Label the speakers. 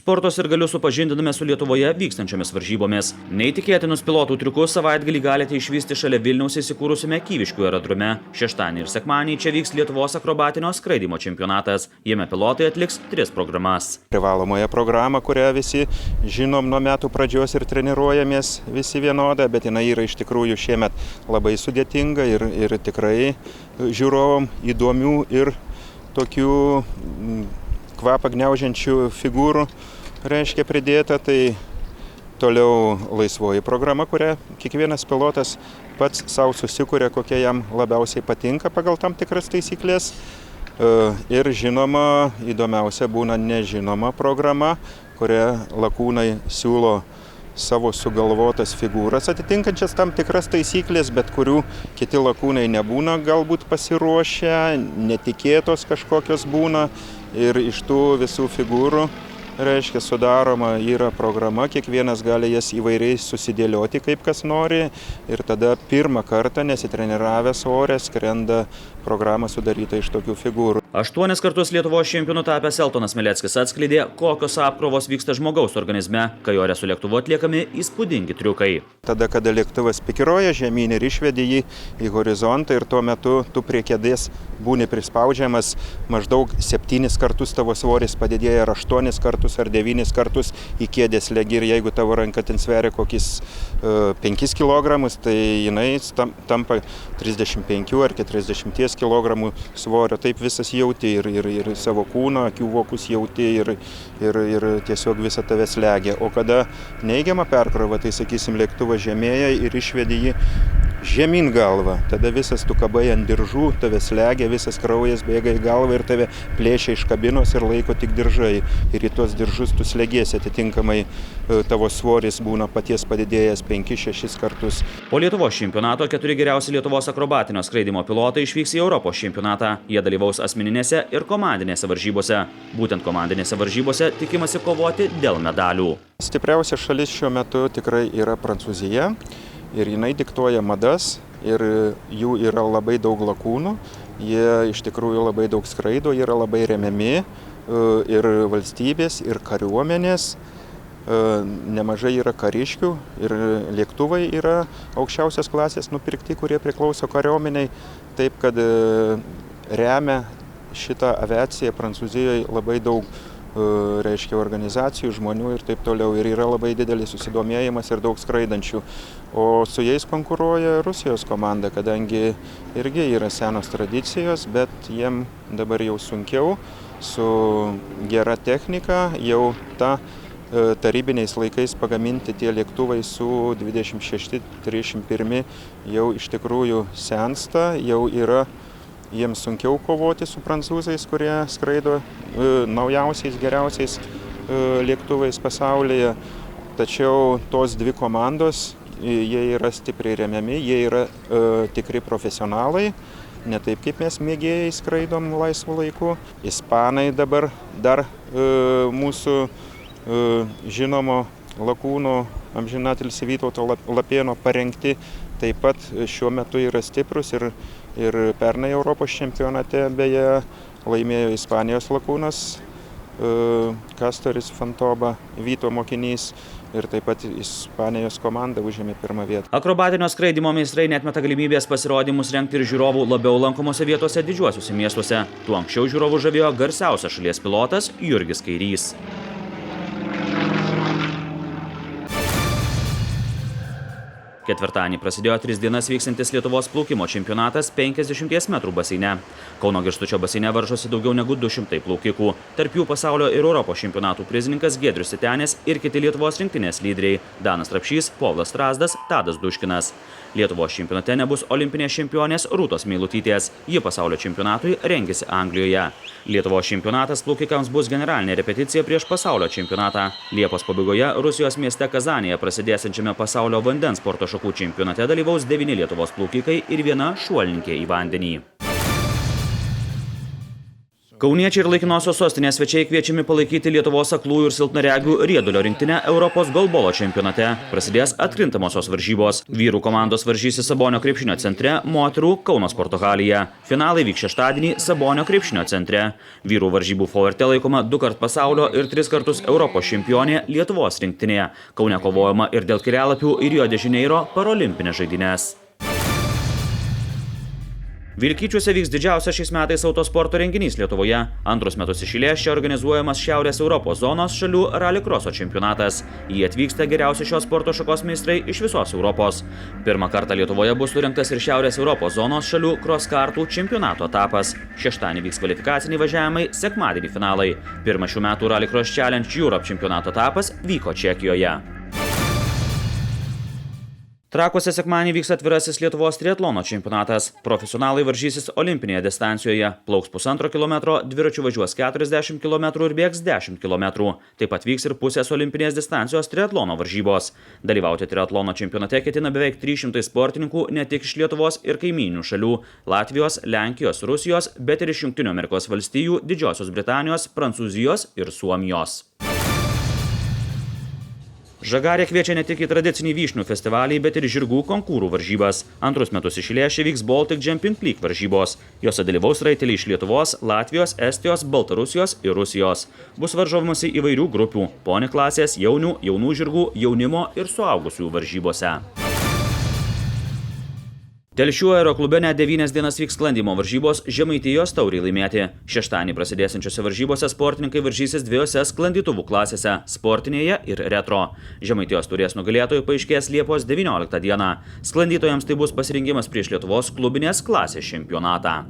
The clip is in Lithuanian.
Speaker 1: Sporto sirgalius supažindiname su Lietuvoje vykstančiomis varžybomis. Neįtikėtinus pilotų triukus savaitgalį galite išvysti šalia Vilniaus įsikūrusiame Kyviškių aerodrome. Šeštadienį ir sekmadienį čia vyks Lietuvos akrobatinio skraidymo čempionatas. Jame pilotai atliks 3 programas.
Speaker 2: Privalomąją programą, kurią visi žinom nuo metų pradžios ir treniruojamės visi vienodą, bet jinai yra iš tikrųjų šiemet labai sudėtinga ir tikrai žiūrovom įdomių ir tokių kvapą gniaužiančių figūrų reiškia pridėta. Tai toliau laisvoji programa, kurią kiekvienas pilotas pats savo susikuria, kokia jam labiausiai patinka pagal tam tikras taisyklės. Ir žinoma, įdomiausia būna nežinoma programa, kurią lakūnai siūlo savo sugalvotas figūras atitinkančias tam tikras taisyklės, bet kurių kiti lakūnai nebūna galbūt pasiruošę, netikėtos kažkokios būna. Ir iš tų visų figūrų, reiškia, sudaroma yra programa, kiekvienas gali jas įvairiai susidėlioti, kaip kas nori. Ir tada pirmą kartą nesitreniravęs ore skrenda programą sudaryta iš tokių figūrų.
Speaker 1: 8 kartus Lietuvos čempionu tapęs Eltonas Meleckis atskleidė, kokios apkrovos vyksta žmogaus organizme, kai ore su lėktuvu atliekami įspūdingi triukai.
Speaker 2: Tada, kada lėktuvas pikiruoja žemyn ir išvedi jį į horizontą ir tuo metu tu prie kėdės būni prispaudžiamas maždaug 7 kartus, tavo svoris padidėja ar 8 kartus ar 9 kartus į kėdės legi, ir jeigu tavo ranka ten sveria kokius 5 kg, tai jinai tampa 35 ar 40 kg svorio. Taip visas jauti ir savo kūną, akių vokus jauti ir tiesiog visą tave slegia. O kada neigiama perkrova, tai sakysim, lėktuvas žemėja ir išvedi jį žemyn galvą. Tada visas tu kabai ant diržų, tave slegia, visas kraujas bėga į galvą ir tave plėšia iš kabinos ir laiko tik diržai. Ir į tuos diržus tu slegiesi, atitinkamai tavo svoris būna paties padidėjęs 5-6 kartus.
Speaker 1: Po Lietuvos čempionato 4 geriausi Lietuvos akrobatinio skraidimo pilotai išvyks į Europos čempionatą. Jie dalyvaus asmeninėse ir komandinėse varžybose. Būtent komandinėse varžybose tikimasi kovoti dėl medalių.
Speaker 2: Stipriausia šalis šiuo metu tikrai yra Prancūzija. Ir jinai diktuoja madas ir jų yra labai daug lakūnų. Jie iš tikrųjų labai daug skraido, jie yra labai remiami ir valstybės, ir kariuomenės. Nemažai yra kariškių ir lėktuvai yra aukščiausios klasės nupirkti, kurie priklauso kariuomeniai. Taip, kad remia šitą aviaciją Prancūzijoje labai daug reiškia organizacijų, žmonių ir taip toliau. Ir yra labai didelis susidomėjimas ir daug skraidančių. O su jais konkuruoja Rusijos komanda, kadangi irgi yra senos tradicijos, bet jiem dabar jau sunkiau su gera technika. Jau tarybiniais laikais pagaminti tie lėktuvai su 26-31 jau iš tikrųjų sensta, jau yra jiems sunkiau kovoti su prancūzais, kurie skraido naujausiais, geriausiais lėktuvais pasaulyje. Tačiau tos dvi komandos, jie yra stipriai remiami, jie yra tikri profesionalai, ne taip kaip mes mėgėjai skraidom laisvu laiku. Ispanai dabar dar mūsų žinomo lakūno amžinatilsį Vytauto Lapėno parengti taip pat šiuo metu yra stiprus ir pernai Europos čempionate beje laimėjo Ispanijos lakūnas Kastoris Fantoba, Vyto mokinys, ir taip pat Ispanijos komanda užėmė 1 vietą.
Speaker 1: Akrobatinio skraidimo meistrai neatmeta galimybės pasirodymus rengti ir žiūrovų labiau lankomose vietose didžiuosiuose miestuose. Tuo anksčiau žiūrovų žavėjo garsiausias šalies pilotas Jurgis Kairys. Ketvirtadienį prasidėjo 3 dienas vyksantis Lietuvos plaukimo čempionatas 50 metrų baseine. Kauno Girstučio baseine varžosi daugiau negu 200 plaukikų. Tarp jų pasaulio ir Europos čempionatų prizininkas Giedrius Titenis ir kiti Lietuvos rinktinės lyderiai Danas Rapšys, Povilas Strazdas, Tadas Duškinas. Lietuvos čempionate nebus olimpinės čempionės Rūtos Meilutytės. Ji pasaulio čempionatui rengiasi Anglijoje. Lietuvos čempionatas plaukikams bus generalinė repeticija prieš pasaulio čempionatą. Liepos pabaigoje Rusijos mieste Kazanėje prasidėsiančiame pasaulio vandens sporto šakų čempionate dalyvaus 9 Lietuvos plaukikai ir 1 šuolininkė į vandenį. Kauniečiai ir laikinosios sostinės svečiai kviečiami palaikyti Lietuvos aklųjų ir silpnaregių riedulio rinktinę Europos golbolo čempionate. Prasidės atkrintamosios varžybos. Vyrų komandos varžysis Sabonio krepšinio centre, moterų Kauno sporto halėje. Finalai vyks šeštadienį Sabonio krepšinio centre. Vyrų varžybų favoriete laikoma 2 pasaulio ir 3 kartus Europos čempionė Lietuvos rinktinėje. Kaune kovojama ir dėl kelialapių į Rio de Janeiro parolimpines žaidynes. Vilkyčiuose vyks didžiausias šiais metais autosporto renginys Lietuvoje. Antrus metus iš eilės čia organizuojamas Šiaurės Europos zonos šalių ralikroso čempionatas. Jį atvyksta geriausi šios sporto šakos meistrai iš visos Europos. Pirmą kartą Lietuvoje bus surengtas ir Šiaurės Europos zonos šalių cross-kartų čempionato etapas. Šeštadienį vyks kvalifikaciniai važiavimai, sekmadienį finalai. Pirmas šių metų Rallycross Challenge Europe čempionato etapas vyko Čekijoje. Trakuose sekmadienį vyks atvirasis Lietuvos triatlono čempionatas. Profesionalai varžysis olimpinėje distancijoje. Plauks 1,5 km, dviračiu važiuos 40 km ir bėgs 10 km. Taip pat vyks ir pusės olimpinės distancijos triatlono varžybos. Dalyvauti triatlono čempionate ketina beveik 300 sportininkų ne tik iš Lietuvos ir kaimyninių šalių – Latvijos, Lenkijos, Rusijos, bet ir iš Jungtinių Amerikos valstijų, Didžiosios Britanijos, Prancūzijos ir Suomijos. Žagarė kviečia ne tik į tradicinį vyšnių festivalį, bet ir žirgų konkūrų varžybas. Antrus metus iš eilės čia vyks Baltic Jumping League varžybos. Jose dalyvaus raiteliai iš Lietuvos, Latvijos, Estijos, Baltarusijos ir Rusijos. Bus varžomasi įvairių grupių – poni klasės, jaunių, jaunų žirgų, jaunimo ir suaugusiųjų varžybose. Telšių aeroklube net 9 dienas vyks sklandymo varžybos Žemaitijos taurei laimėti. Šeštadienį prasidėsiančiose varžybose sportininkai varžysis 2 sklandytuvų klasėse – sportinėje ir retro. Žemaitijos taurės nugalėtojų paaiškės Liepos 19 dieną. Sklandytojams tai bus pasirinkimas prieš Lietuvos klubinės klasės čempionatą.